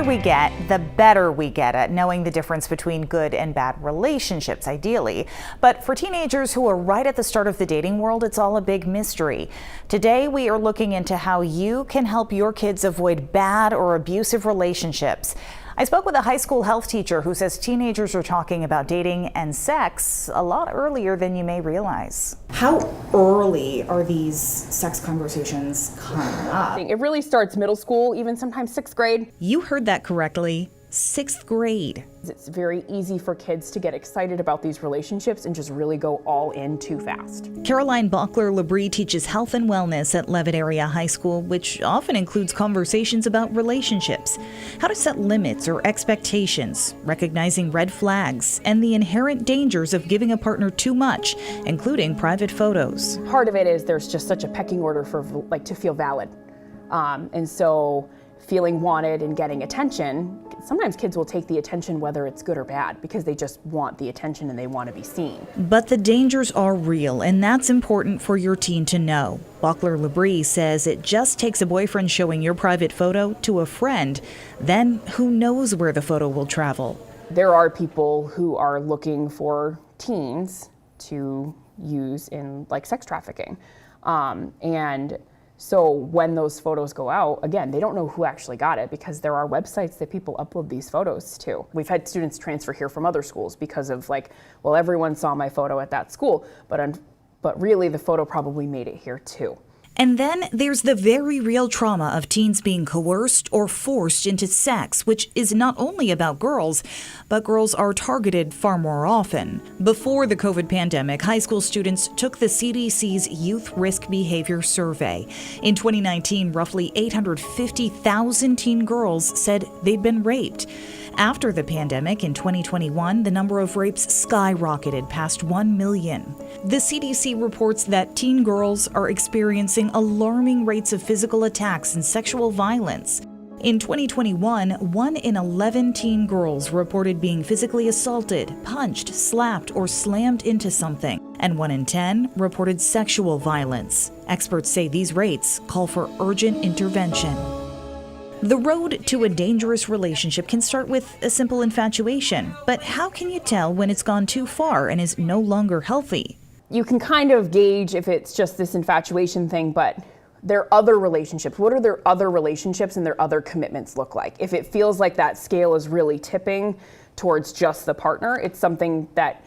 we get, the better we get at knowing the difference between good and bad relationships, ideally. But for teenagers who are right at the start of the dating world, it's all a big mystery. Today, we are looking into how you can help your kids avoid bad or abusive relationships. I spoke with a high school health teacher who says teenagers are talking about dating and sex a lot earlier than you may realize. How early are these sex conversations coming up? It really starts middle school, even sometimes 6th grade. You heard that correctly. 6th grade. It's very easy for kids to get excited about these relationships and just really go all in too fast. Caroline Bochtler-Labrie teaches health and wellness at Leavitt Area High School, which often includes conversations about relationships, how to set limits or expectations, recognizing red flags, and the inherent dangers of giving a partner too much, including private photos. Part of it is there's just such a pecking order for to feel valid. And so feeling wanted and getting attention, sometimes kids will take the attention whether it's good or bad because they just want the attention and they want to be seen. But the dangers are real, and that's important for your teen to know. Bochtler-Labrie says it just takes a boyfriend showing your private photo to a friend. Then who knows where the photo will travel? There are people who are looking for teens to use in like sex trafficking. And so when those photos go out, again, they don't know who actually got it because there are websites that people upload these photos to. We've had students transfer here from other schools because of like, well, everyone saw my photo at that school, but really the photo probably made it here too. And then there's the very real trauma of teens being coerced or forced into sex, which is not only about girls, but girls are targeted far more often. Before the COVID pandemic, high school students took the CDC's Youth Risk Behavior Survey. In 2019, roughly 850,000 teen girls said they'd been raped. After the pandemic, in 2021, the number of rapes skyrocketed past 1 million. The CDC reports that teen girls are experiencing alarming rates of physical attacks and sexual violence. In 2021, 1 in 11 teen girls reported being physically assaulted, punched, slapped, or slammed into something, and 1 in 10 reported sexual violence. Experts say these rates call for urgent intervention. The road to a dangerous relationship can start with a simple infatuation, but how can you tell when it's gone too far and is no longer healthy? You can kind of gauge if it's just this infatuation thing, but there are other relationships. What are their other relationships and their other commitments look like? If it feels like that scale is really tipping towards just the partner, it's something that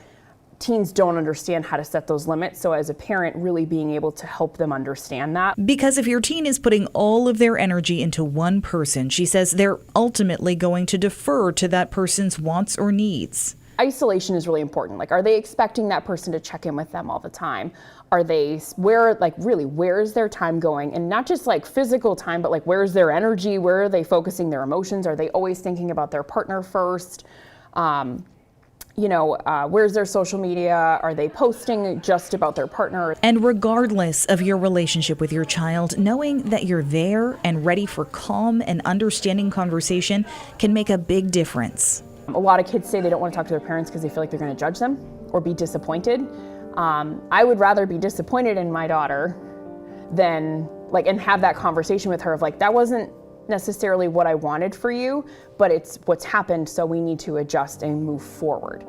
teens don't understand how to set those limits. So as a parent, really being able to help them understand that. Because if your teen is putting all of their energy into one person, she says they're ultimately going to defer to that person's wants or needs. Isolation is really important. Like, are they expecting that person to check in with them all the time? Are they, where's their time going? And not just like physical time, but like, where's their energy? Where are they focusing their emotions? Are they always thinking about their partner first? Where's their social media? Are they posting just about their partner? And regardless of your relationship with your child, knowing that you're there and ready for calm and understanding conversation can make a big difference. A lot of kids say they don't want to talk to their parents because they feel like they're going to judge them or be disappointed. I would rather be disappointed in my daughter than and have that conversation with her of that wasn't necessarily what I wanted for you, but it's what's happened, so we need to adjust and move forward.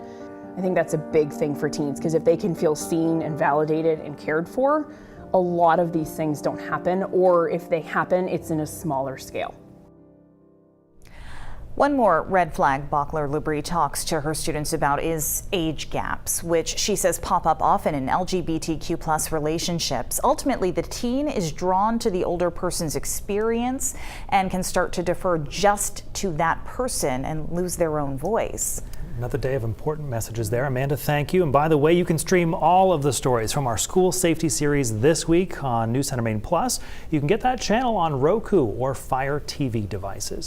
I think that's a big thing for teens, because if they can feel seen and validated and cared for, a lot of these things don't happen, or if they happen, it's in a smaller scale. One more red flag Bochtler-Labrie talks to her students about is age gaps, which she says pop up often in LGBTQ+ relationships. Ultimately, the teen is drawn to the older person's experience and can start to defer just to that person and lose their own voice. Another day of important messages there. Amanda, thank you. And by the way, you can stream all of the stories from our school safety series this week on News Center Maine Plus. You can get that channel on Roku or Fire TV devices.